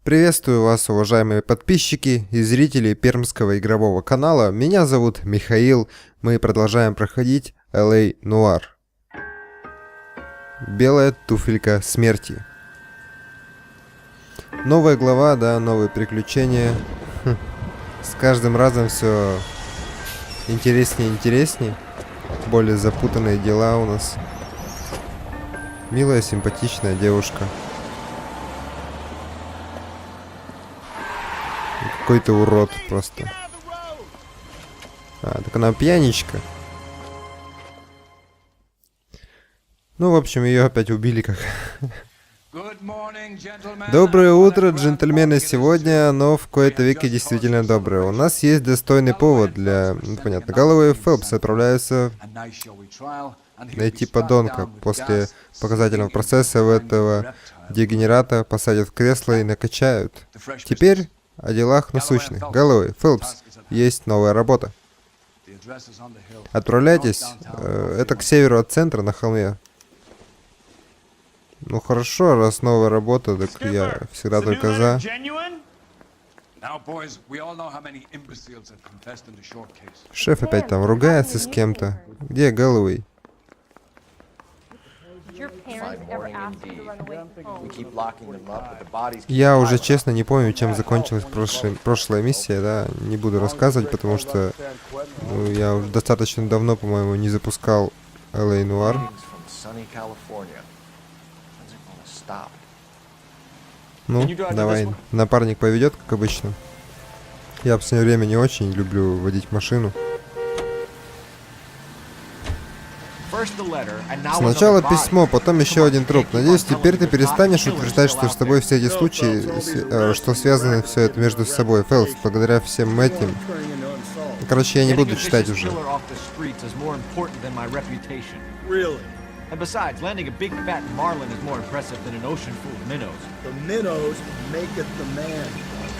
Приветствую вас, уважаемые подписчики и зрители пермского игрового канала. Меня зовут Михаил. Мы продолжаем проходить L.A.Noire. Белая туфелька смерти. Новая глава, да, новые приключения. С каждым разом все интереснее и интереснее. Более запутанные дела у нас. Милая, симпатичная девушка. Какой-то урод просто. Так она пьяничка. Ну, в общем, ее опять убили как. Доброе утро, джентльмены. Сегодня оно в кои-то веки действительно доброе. У нас есть достойный повод для... понятно, Головы Фелпс отправляются найти подонка. После показательного процесса в этого дегенерата посадят в кресло и накачают. Теперь о делах насущных. Головы Фелпс, есть новая работа. Отправляйтесь. Это к северу от центра, на холме. Ну хорошо, раз новая работа, так я всегда только за. Шеф опять там ругается с кем-то. Где Головый? Я уже честно не помню, чем закончилась прошлая миссия, да, не буду рассказывать, потому что я уже достаточно давно, по-моему, не запускал L.A.Noire. Ну, давай, напарник поведет, как обычно. Я в последнее время не очень люблю водить машину. Сначала письмо, потом еще один труп. Надеюсь, теперь ты перестанешь утверждать, что с тобой все эти случаи, что связано все это между собой. Фелпс, благодаря всем этим. Короче, я не буду читать уже. And besides, landing a big fat marlin is more impressive than an ocean full of minnows. The minnows make it the man.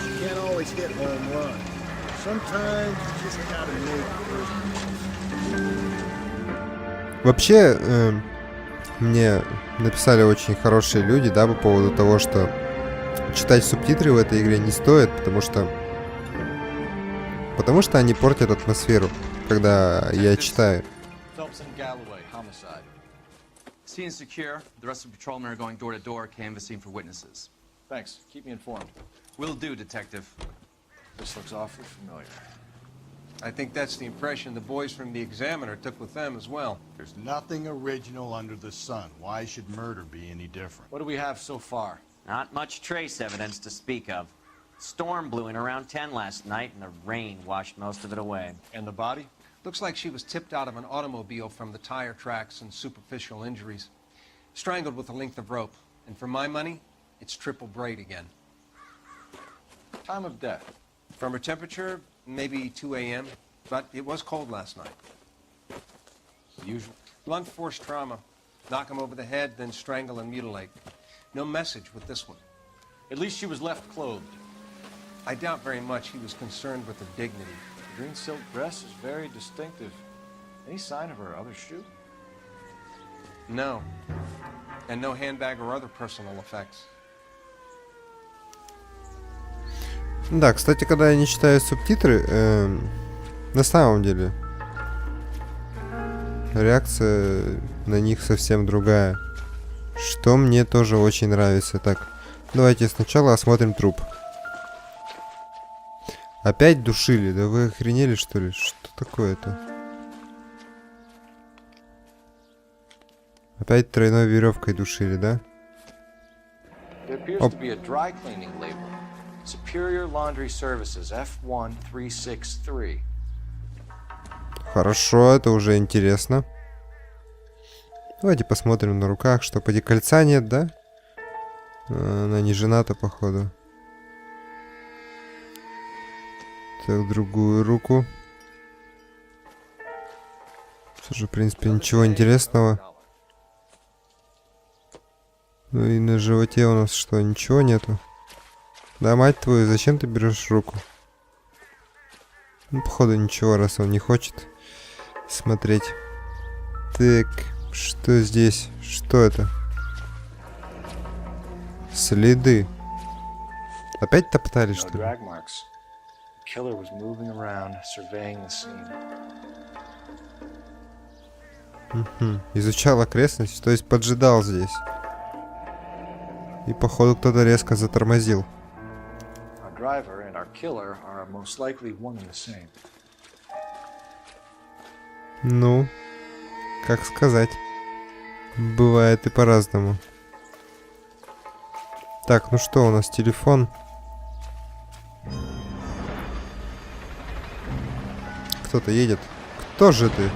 You can't always hit home run. Sometimes you just gotta make. Вообще, мне написали очень хорошие люди, да, по поводу того, что читать субтитры в этой игре не стоит, потому что они портят атмосферу, когда я читаю. Scene secure. The rest of the patrolmen are going door to door, canvassing for witnesses. Thanks. Keep me informed. Will do, detective. This looks awfully familiar. I think that's the impression the boys from the Examiner took with them as well. There's nothing original under the sun. Why should murder be any different? What do we have so far? Not much trace evidence to speak of. Storm blew in around 10 last night, and the rain washed most of it away. And the body? Looks like she was tipped out of an automobile from the tire tracks and superficial injuries. Strangled with a length of rope. And for my money, it's triple braid again. Time of death? From her temperature, maybe 2 a.m., but it was cold last night. Usual. Blunt force trauma. Knock him over the head, then strangle and mutilate. No message with this one. At least she was left clothed. I doubt very much he was concerned with her dignity. The green silk dress is very distinctive. Any sign of her other shoe? No. And no handbag or other personal effects. Да, кстати, когда я не читаю субтитры, на самом деле реакция на них совсем другая. Что мне тоже очень нравится. Так, давайте сначала осмотрим труп. Опять душили? Да вы охренели, что ли? Что такое-то? Опять тройной веревкой душили, да? Оп. Хорошо, это уже интересно. Давайте посмотрим на руках, что поди кольца нет, да? Она не жената, походу. Так, другую руку. Тоже, в принципе, ничего интересного. Ну и на животе у нас что, ничего нету? Да, мать твою, зачем ты берешь руку? Ну, походу, ничего, раз он не хочет смотреть. Так, что здесь? Что это? Следы. Опять топтали, что ли? Drag marks. The killer was moving around, surveying the scene. Изучал окрестность, то есть поджидал здесь. И походу кто-то резко затормозил. Our driver and our killer are most likely one and the same. Ну, как сказать. Бывает и по-разному. Так, ну что, у нас телефон. Кто-то едет. Кто же ты?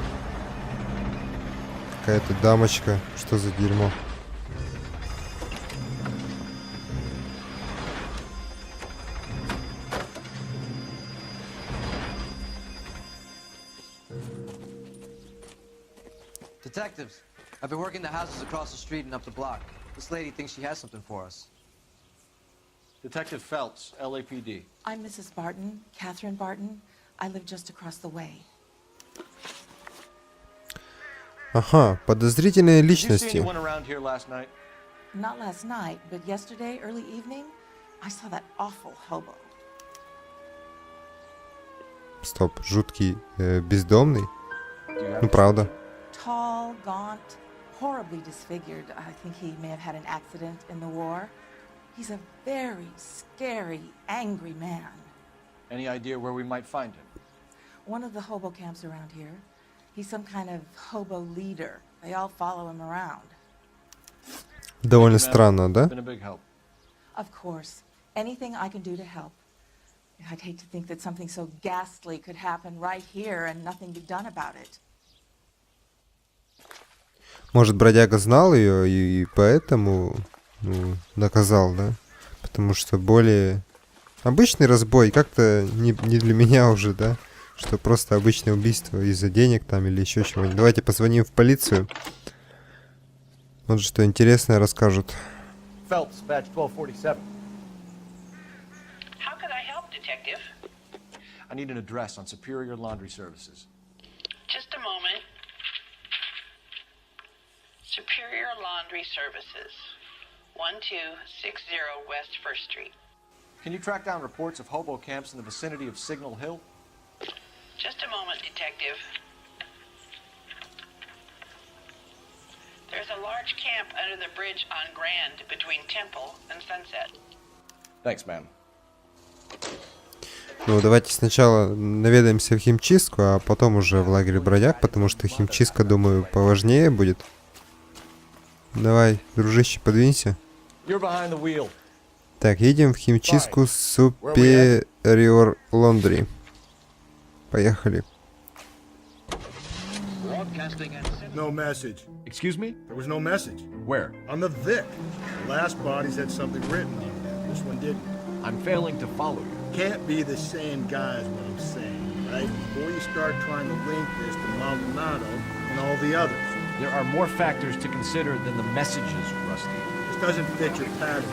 Какая-то дамочка. Что за дерьмо? Detectives, I've been working the houses across the street and up the block. This lady thinks she has something for us. Detective Phelps, LAPD. I'm Mrs. Barton, Catherine Barton. I live just across the way. Ага, подозрительные Did you see личности. anyone around here last night? Not last night, but yesterday, early evening, I saw that awful hobo. Стоп, жуткий бездомный? Do you have Ну правда. Tall, gaunt, horribly disfigured. I think he may have had an accident in the war. He's a very scary, angry man. any idea where we might find him? One of the hobo camps around here. He's some kind of hobo leader. They all follow him around. Довольно странно, да? Been a big help. Of course. Anything I can do to help. I'd hate to think that something so ghastly could happen right here and nothing be done about it. Может, бродяга знал ее и поэтому наказал, да? Потому что более... Обычный разбой как-то не для меня уже, да? Что просто обычное убийство из-за денег там или еще чего-нибудь. Давайте позвоним в полицию. Вот что интересное расскажут. Phelps, badge 1247. How can I help, Detective? I need an address on Superior Laundry Services. Just a moment. Superior Laundry Services, 1260 West 1st Street. Can you track down reports of hobo camps in the vicinity of Signal Hill? Just a moment, Detective. There's a large camp under the bridge on Grand between Temple and Sunset. Thanks, ma'am. Ну, давайте сначала наведаемся в химчистку, а потом уже в лагере бродяг, потому что химчистка, думаю, поважнее будет. Давай, дружище, подвинься. You're behind the wheel. Так, едем в химчистку Superior Laundry. Поехали. No message. Excuse me? There was no message. Where? On the Vic. The last bodies had something written on them. This one didn't. I'm failing to follow you. Can't be the same guy is what I'm saying, right? Before you start trying to link this to Maldonado and all the others. There are more factors to consider than the messages, Rusty. This doesn't fit your pattern.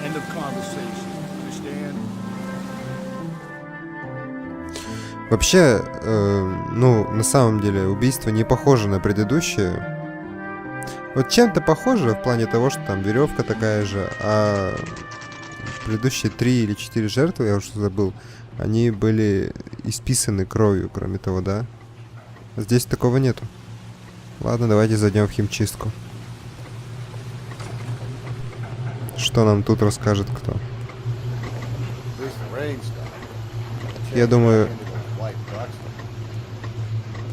End of conversation. Understand? Вообще, ну, на самом деле, убийство не похоже на предыдущее. Вот чем-то похоже в плане того, что там веревка такая же, а предыдущие 3 или 4 жертвы, я уже забыл, они были исписаны кровью, кроме того, да? А здесь такого нету. Ладно, давайте зайдем в химчистку. Что нам тут расскажет кто? Я думаю...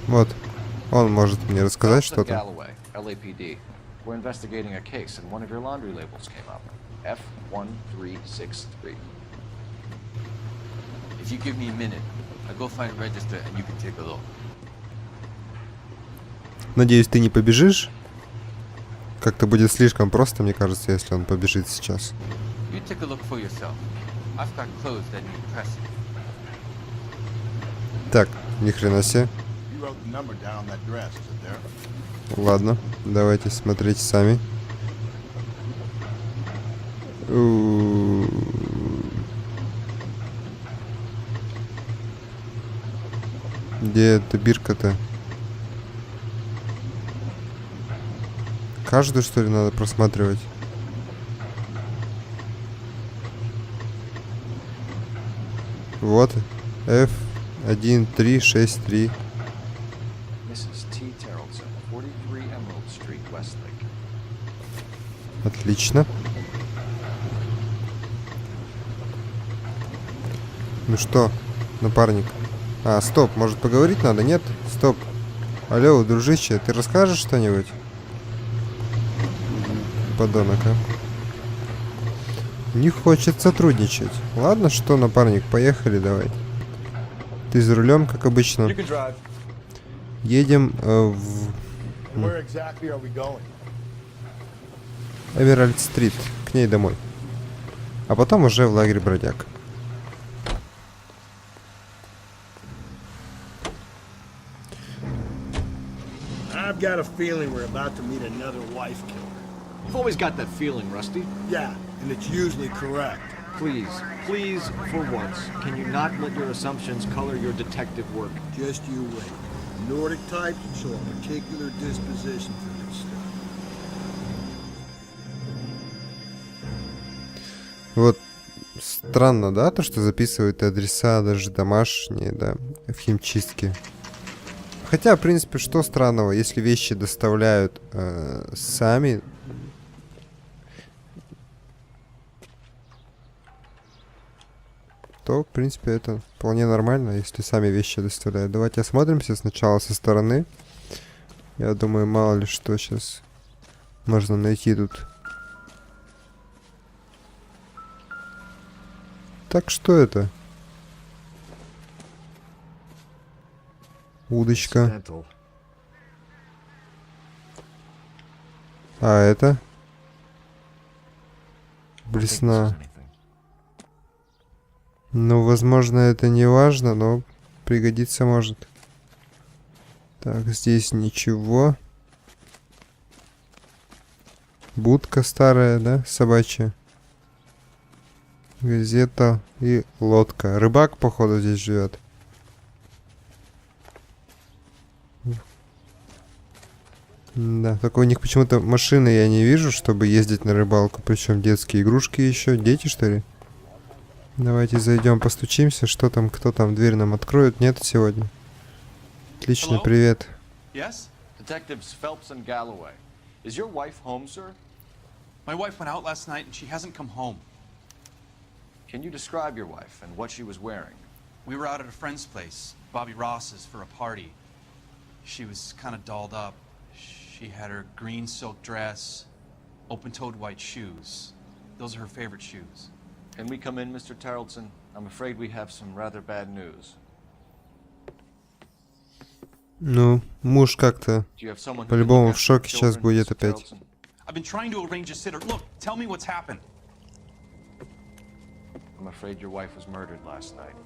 Вот, он может мне рассказать что-то. Galloway, LAPD. We're investigating a case, and one of your laundry labels came up. F1363. If you give me a minute, I'll go find a register and you can take a look. Надеюсь, ты не побежишь? Как-то будет слишком просто, мне кажется, если он побежит сейчас. You take a look for yourself. I've got clothes that need pressing. Так, ни хрена себе. You wrote the number down on that dress, is it there? Ладно, давайте смотреть сами. Где эта бирка-то? Каждую, что ли, надо просматривать? Вот. F1363. Отлично. Ну что, напарник? А, стоп, может поговорить надо? Нет? Стоп. Алло, дружище, ты расскажешь что-нибудь? Подонок, а? Не хочет сотрудничать. Ладно, что, напарник, поехали, давай. Ты за рулем, как обычно. Едем в Эмеральд-стрит, к ней домой. А потом уже в лагерь бродяг. I've got a feeling we're about to meet another wife killer. You've always got that feeling, Rusty. Yeah, and it's usually correct. Please, please, for once, can you not let your assumptions color your detective work? Just you wait. Nordic types show a particular disposition for this stuff. Вот странно, да, то, что записывают адреса даже домашние, да, в химчистке. Хотя, в принципе, что странного, если вещи доставляют сами. То, в принципе, это вполне нормально, если сами вещи доставляют. Давайте осмотримся сначала со стороны. Я думаю, мало ли что сейчас можно найти тут. Так, что это? Удочка. А это? Блесна. Ну, возможно, это не важно, но пригодиться может. Так, здесь ничего. Будка старая, да, собачья. Газета и лодка. Рыбак, походу, здесь живет. Да, только у них почему-то машины я не вижу, чтобы ездить на рыбалку. Причем детские игрушки еще. Дети, что ли? Давайте зайдем, постучимся. Что там, кто там? Дверь нам откроет? Нет сегодня. Отлично, привет. Yes? Detectives Phelps and Galloway. Is your wife home, sir? My wife went out last night and she hasn't come home. Can you describe your wife and what she was wearing? We were out at a friend's place, Bobby Ross's, for a party. She was kind of dolled up. She had her green silk dress, open-toed white shoes. Those are her favorite shoes. Can we come in, Mr. Tarleton? I'm afraid we have some rather bad news. Ну, муж как-то по-любому в шоке сейчас будет опять. I've been trying to arrange a sitter. Look, tell me what's happened. I'm afraid your wife was murdered last night.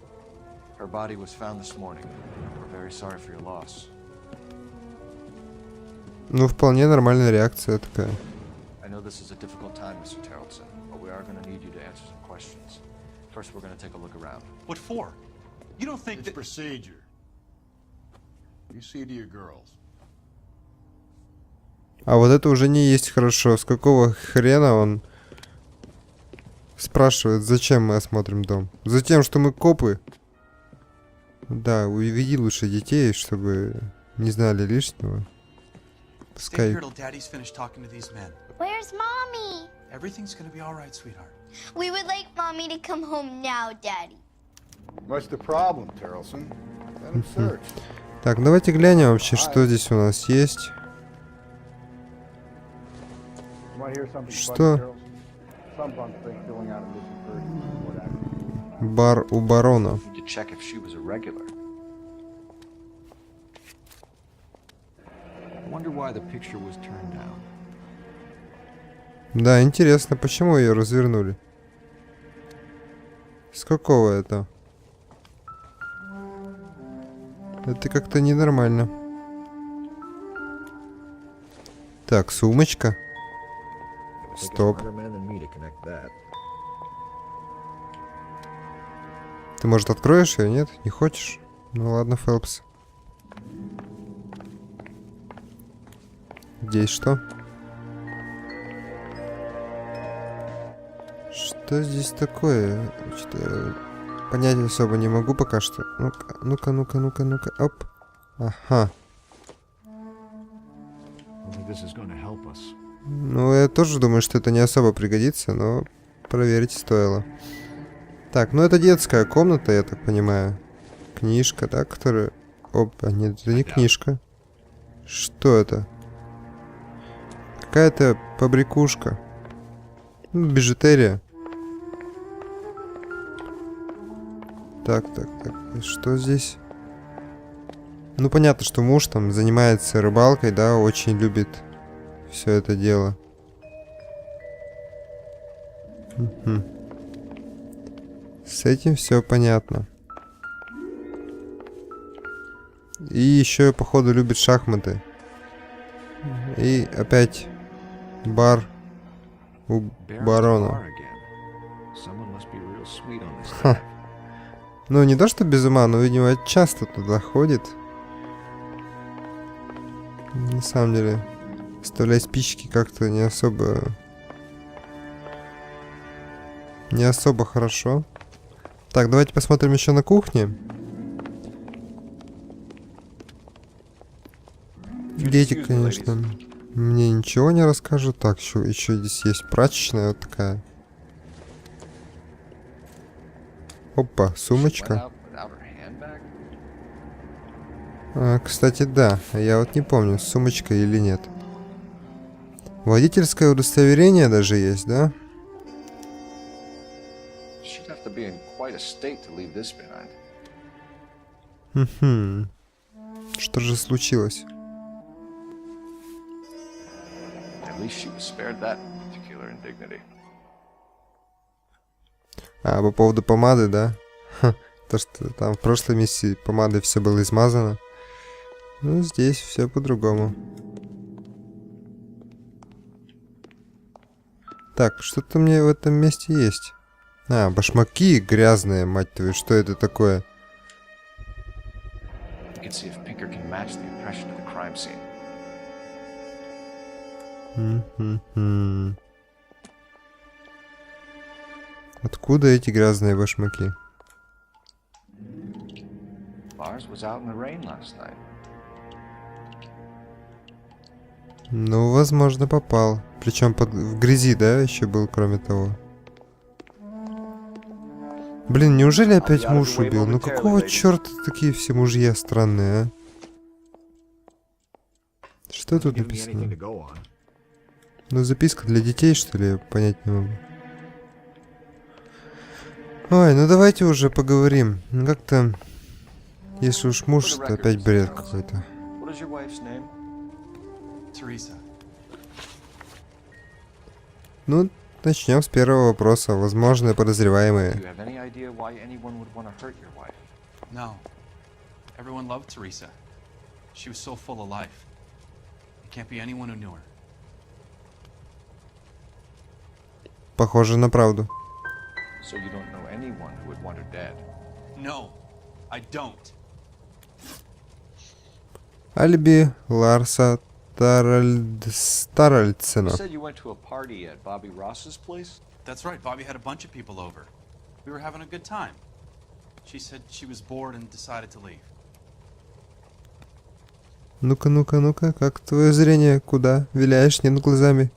Her body was found this morning. We're very sorry for your loss. Ну, вполне нормальная реакция такая. I know this is a difficult time, Mr. Tarleton, but we are going to need you to answer some questions. First, we're going to take a look around. What for? You don't think It's that... procedure. You see to your girls. А вот это уже не есть хорошо. С какого хрена он спрашивает, зачем мы осмотрим дом? Затем, что мы копы. Да, уведи лучше детей, чтобы не знали лишнего. Пускай... Where's Mommy? Everything's gonna be all right, sweetheart. We would like Mommy to come home now, Daddy. What's the problem, Tarleton? Let him search. Так, давайте глянем вообще, что здесь у нас есть. Что? Бар у барона. Да, интересно, почему ее развернули? С какого это? Это как-то ненормально. Так, сумочка. Стоп. Ты, может, откроешь ее, нет? Не хочешь? Ну ладно, Фелпс. Здесь что? Что здесь такое? понять особо не могу пока что. Ну-ка, ну-ка, ну-ка, ну-ка, ну-ка. Оп. Ага. Ну, я тоже думаю, что это не особо пригодится, но проверить стоило. Так, ну это детская комната, я так понимаю. Книжка, да, которая... Опа, нет, это не книжка. Что это? Какая-то побрякушка. Ну, бижутерия. Так, так, так. И что здесь? Ну, понятно, что муж там занимается рыбалкой, да, очень любит все это дело. Угу. С этим все понятно. И еще, походу, любит шахматы. И опять бар у барона. Ха. Ну, не то, что без ума, но, видимо, часто туда ходит. На самом деле, вставлять спички как-то не особо... Не особо хорошо. Так, давайте посмотрим еще на кухне. Дети, конечно, мне ничего не расскажут. Так, еще здесь есть прачечная вот такая. Опа, сумочка. Кстати, да. Я вот не помню, сумочка или нет. Водительское удостоверение даже есть, да? Что же случилось? А, по поводу помады, да? Ха, то, что там в прошлой миссии помадой все было измазано. Ну, здесь все по-другому. Так, что-то мне в этом месте есть. А, башмаки грязные, мать твою, что это такое? Откуда эти грязные башмаки? Ну, возможно, попал. Причем в грязи, да, еще был, кроме того. Блин, неужели опять муж убил? Ну какого черта такие все мужья странные, а? Что тут написано? Ну, записка для детей, что ли? Я понять не могу. Ой, ну давайте уже поговорим. Ну как-то... Если уж муж, то опять бред какой-то. Ну, начнем с первого вопроса. Возможные подозреваемые. No. Everyone loved Teresa. She was so full of life. It can't be anyone who knew her. Похоже на правду. So you don't know anyone who would want her dead? No, I don't. Алиби Ларса Таральдсена. You said you went to a party at Bobby Ross's place? That's right. Bobby had a bunch of people over. We were having a good time. She said she was bored and decided to leave. Ну-ка, ну-ка, ну-ка, как твое зрение? Куда? Виляешь над глазами?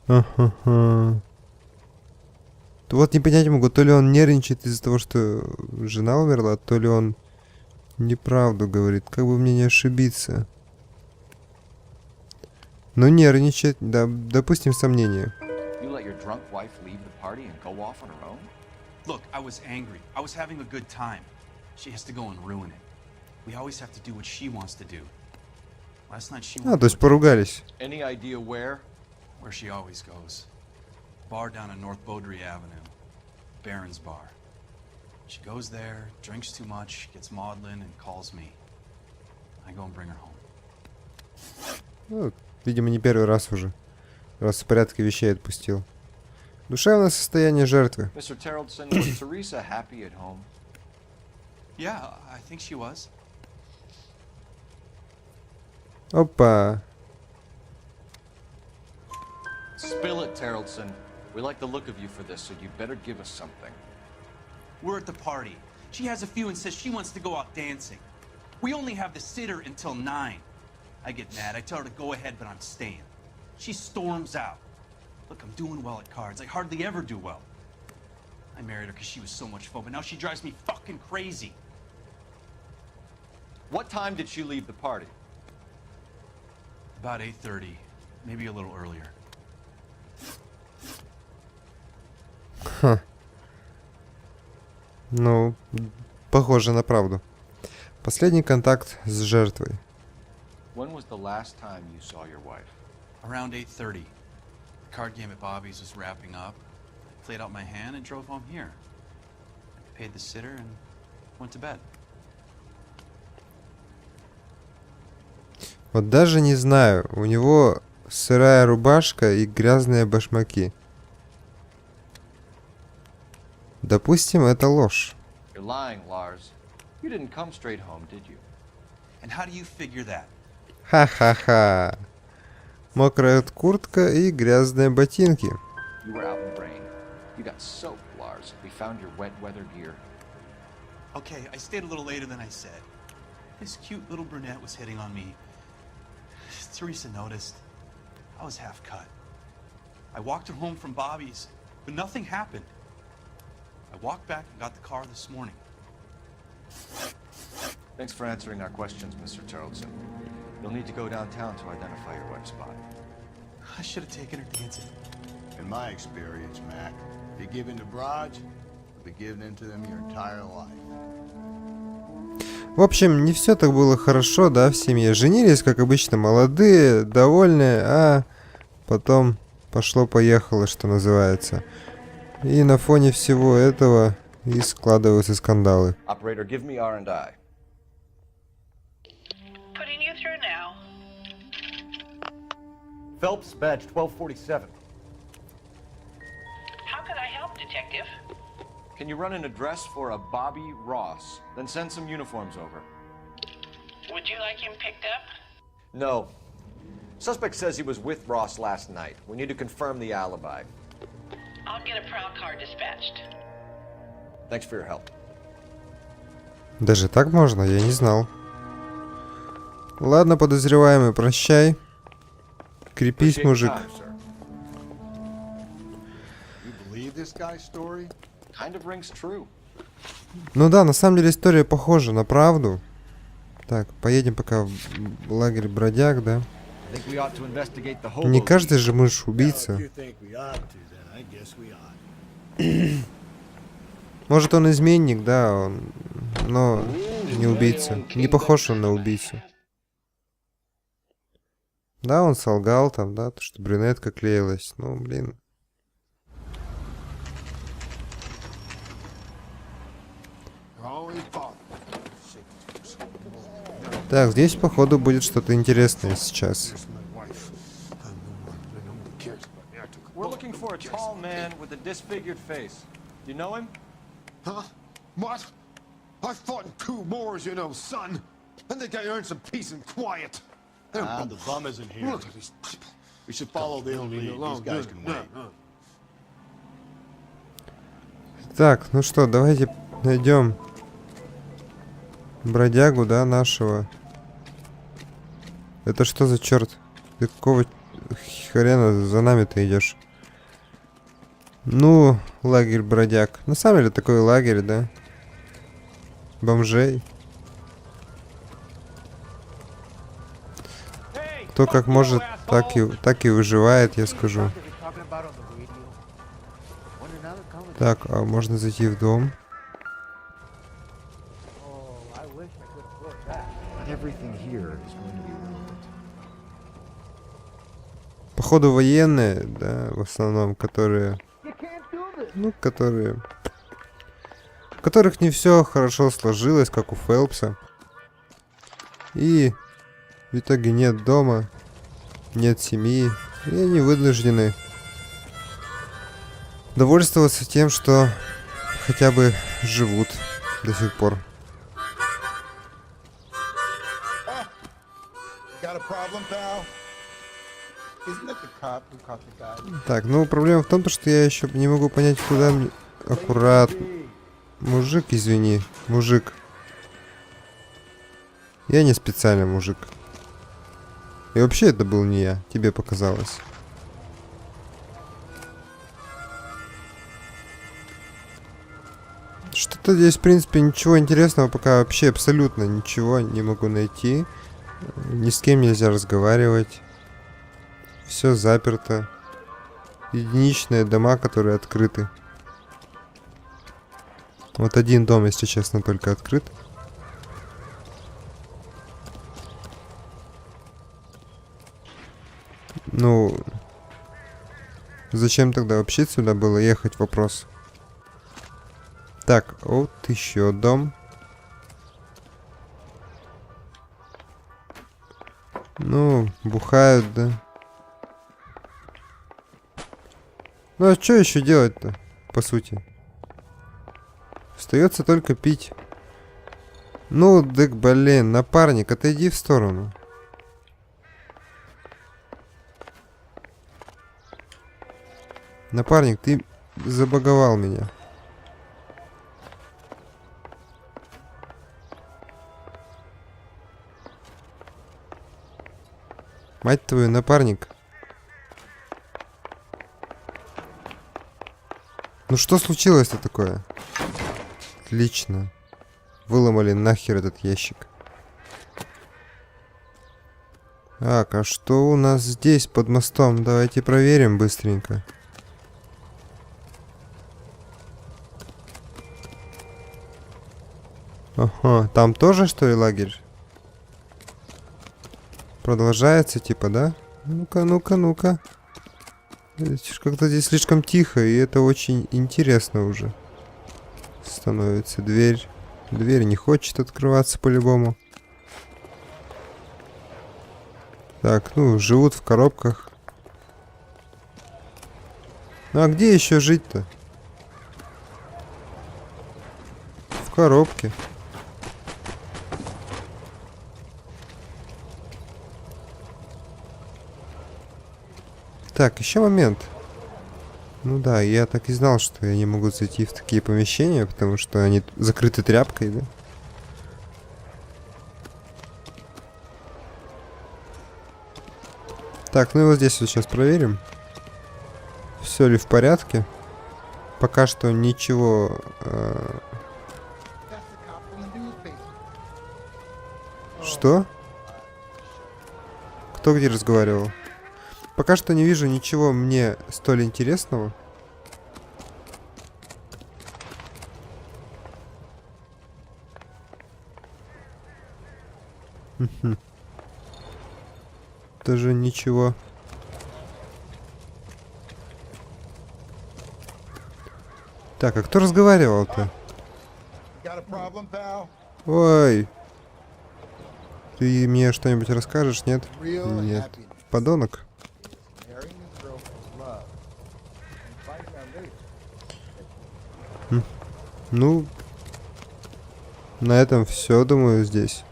Ага. Вот не понять могу, то ли он нервничает из-за того, что жена умерла, то ли он неправду говорит. Как бы мне не ошибиться. Ну, нервничает, да, допустим, сомнение. Look, I was angry. I was having a good time. She has to go and ruin it. We always have to do what she wants to do. Last night she А, то есть поругались. Any idea where? Where she always goes. Bar down on North Beaudry Avenue. Baron's bar. She goes there, drinks too much, gets maudlin, and calls me. I go and bring her home. Ну, видимо, не первый раз уже. Раз в порядке вещей отпустил. Душевное состояние жертвы. Mr. Terrellson, was Teresa happy at home? Yeah, I think she was. Опа. Spill it, Terrellson. We like the look of you for this, so you better give us something. We're at the party. She has a few and says she wants to go out dancing. We only have the sitter until 9. I get mad. I tell her to go ahead, but I'm staying. She storms out. Look, I'm doing well at cards. I hardly ever do well. I married her because she was so much fun, but now she drives me fucking crazy. What time did she leave the party? About 8:30, maybe a little earlier. Ха. Ну, похоже на правду. Последний контакт с жертвой. When was the last time you saw your wife? Around 8:30. The card game at Bobby's was wrapping up. I played out my hand and drove home here. I paid the sitter and went to bed. Вот даже не знаю, у него сырая рубашка и грязные башмаки. Допустим, это ложь. You're lying, Lars. You didn't come straight home, did you? And how do you figure that? Ха-ха-ха. Мокрая куртка и грязные ботинки. You were out in the rain. You got soaked, Lars. We found your wet weather gear. Okay, I stayed a little later than I said. This cute little brunette was hitting on me. Teresa noticed. I was half cut. I walked her home from Bobby's, but nothing happened. I walked back and got the car this morning. Thanks for answering our questions, Mr. Terrellson. You'll need to go downtown to identify your wife's body. I should have taken her dancing. In my experience, Mac, if you give in to broads, you'll be giving in to them your entire life. В общем, не все так было хорошо, да, в семье. Женились, как обычно, молодые, довольные, а потом пошло-поехало, что называется. И на фоне всего этого и складываются скандалы. Operator, give me R&I. Putting you through now. Phelps, badge 1247. How can I help, Detective? Can you run an address for a Bobby Ross? Then send some uniforms over. Would you like him picked up? No. Suspect says he was with Ross last night. We need to confirm the alibi. I'll get a prowl car dispatched. Thanks for your help. Даже так можно? Я не знал. Ладно, подозреваемый, прощай. Крепись, мужик. Ну да, на самом деле история похожа на правду. Так, поедем пока в лагерь бродяг, да? Не каждый же мышь убийца. Может, он изменник, да, но не убийца. Не похож он на убийцу. Да, он солгал там, да, то, что брюнетка клеилась. Ну, блин. Так, здесь, походу, будет что-то интересное сейчас. We're looking for a tall man with a disfigured face. You know him? Huh? What? I fought in 2 wars, you know, son. I think I earned some peace and quiet. The bum isn't here. Look at these people. We should follow the lead. These guys can wait. Так, ну что, давайте найдем бродягу, да, нашего. Это что за черт? Ты какого хрена за нами-то идешь? Ну, лагерь бродяг. На самом деле такой лагерь, да? Бомжей. Кто как может, так и выживает, я скажу. Так, а можно зайти в дом? Походу военные, да, в основном, которые... Ну, которые... У которых не все хорошо сложилось, как у Фелпса. И в итоге нет дома, нет семьи, и они вынуждены довольствоваться тем, что хотя бы живут до сих пор. Так, ну проблема в том, что я еще не могу понять, куда мне... Аккуратно. Мужик, извини. Мужик. Я не специально, мужик. И вообще это был не я. Тебе показалось. Что-то здесь, в принципе, ничего интересного пока вообще абсолютно ничего не могу найти. Ни с кем нельзя разговаривать. Все заперто. Единичные дома, которые открыты. Вот один дом, если честно, только открыт. Ну, зачем тогда вообще сюда было ехать, вопрос. Так, вот еще дом. Ну, бухают, да. Ну, а что еще делать-то, по сути? Остается только пить. Ну, дык, блин, напарник, отойди в сторону. Напарник, ты забаговал меня. Мать твою, напарник. Ну что случилось-то такое? Отлично. Выломали нахер этот ящик. Так, а что у нас здесь под мостом? Давайте проверим быстренько. Ага, там тоже, что ли, лагерь? Продолжается, типа, да? Ну-ка, ну-ка, ну-ка. Как-то здесь слишком тихо, и это очень интересно уже становится. Дверь. Дверь не хочет открываться по-любому. Так, ну, живут в коробках. Ну, а где еще жить-то? В коробке. Так, еще момент. Ну да, я так и знал, что я не могу зайти в такие помещения, потому что они закрыты тряпкой, да? Так, ну и вот здесь вот сейчас проверим. Все ли в порядке. Пока что ничего... Что? Кто где разговаривал? Пока что не вижу ничего мне столь интересного. Тоже ничего. Так, а кто разговаривал-то? Ой. Ты мне что-нибудь расскажешь, нет? Нет. Подонок. Ну, на этом все, думаю, здесь.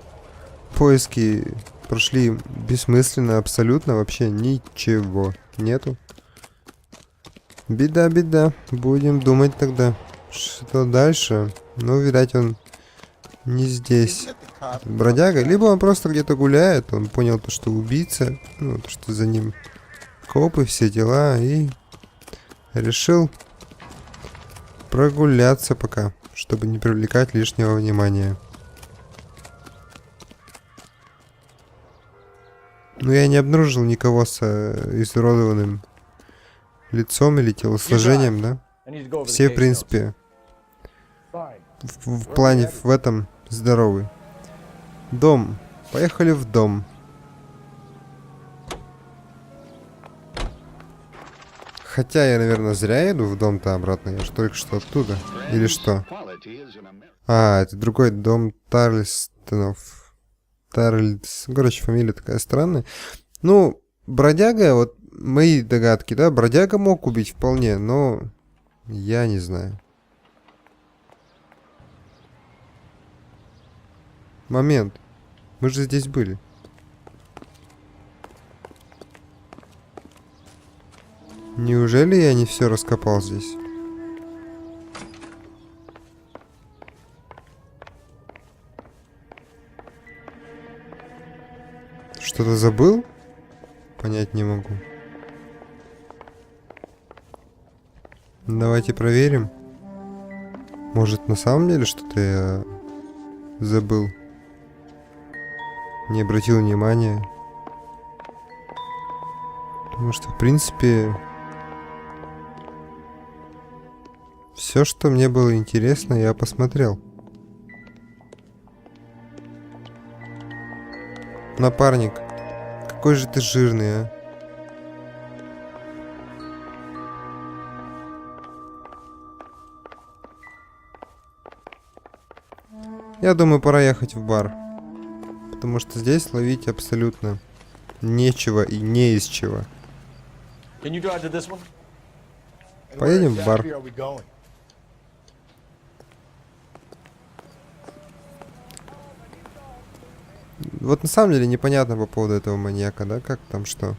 Поиски прошли бессмысленно, абсолютно, вообще ничего нету. Беда, беда. Будем думать тогда, что дальше. Ну, видать, он не здесь. Бродяга, либо он просто где-то гуляет, он понял то, что убийца, ну, то, что за ним копы, все дела, и решил прогуляться пока, чтобы не привлекать лишнего внимания. Но я не обнаружил никого с изуродованным лицом или телосложением, да? Все, в принципе, в плане в этом здоровы. Дом. Поехали в дом. Хотя я, наверное, зря иду в дом-то обратно. Я же только что оттуда. Или что? А, это другой дом Тарлистонов. Короче, фамилия такая странная. Ну, бродяга, вот мои догадки, да, бродяга мог убить вполне, но я не знаю. Момент. Мы же здесь были. Неужели я не все раскопал здесь? Что-то забыл? Понять не могу. Давайте проверим. Может, на самом деле что-то я забыл? Не обратил внимания. Потому что, в принципе, все, что мне было интересно, я посмотрел. Напарник, какой же ты жирный, а? Я думаю, пора ехать в бар. Потому что здесь ловить абсолютно нечего и не из чего. Can you drive to this one? Поедем в бар. Вот на самом деле непонятно по поводу этого маньяка, да? Как там что?